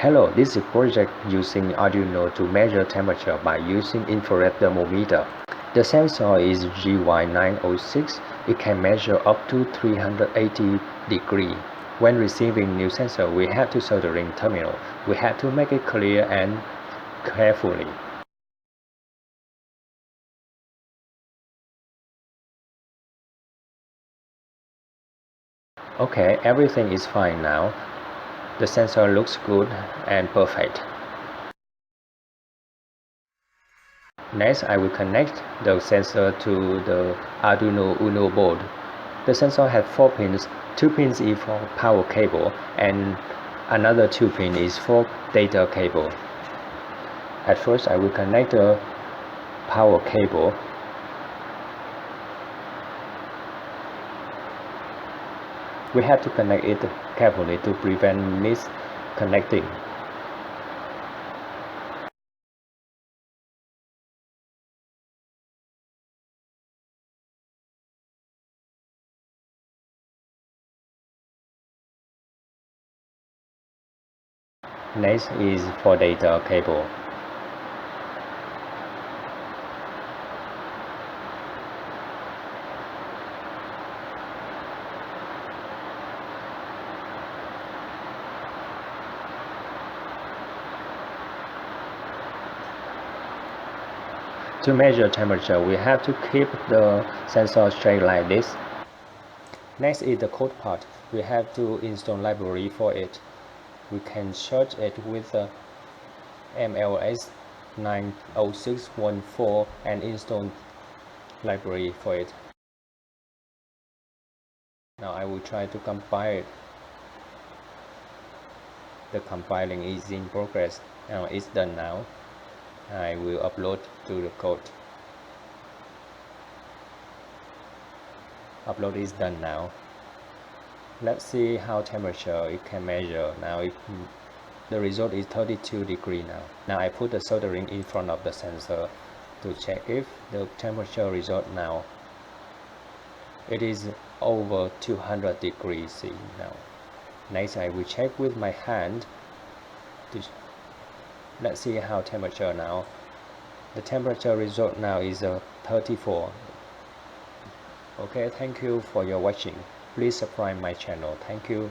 Hello, this is a project using Arduino to measure temperature by using infrared thermometer. The sensor is GY906. It can measure up to 380 degrees. When receiving new sensor, we have to soldering terminal. We have to make it clear and carefully. Okay, everything is fine now. The sensor looks good and perfect. Next, I will connect the sensor to the Arduino Uno board. The sensor has 4 pins. 2 pins is for power cable and another 2 pins is for data cable. At first, I will connect the power cable. We have to connect it carefully to prevent misconnecting. Next is for data cable. To measure temperature, we have to keep the sensor straight like this. Next is the code part. We have to install library for it. We can search it with the MLS 90614 and install library for it. Now I will try to compile it. The compiling is in progress. Now it's done now. I will upload to the code. Upload is done now. Let's see how temperature it can measure. Now the result is 32 degrees now. Now I put the soldering in front of the sensor to check if the temperature result now. It is over 200 degrees C now. Next I will check with my hand. Let's see how temperature now. The temperature result now is 34. Okay, thank you for your watching. Please subscribe my channel. Thank you.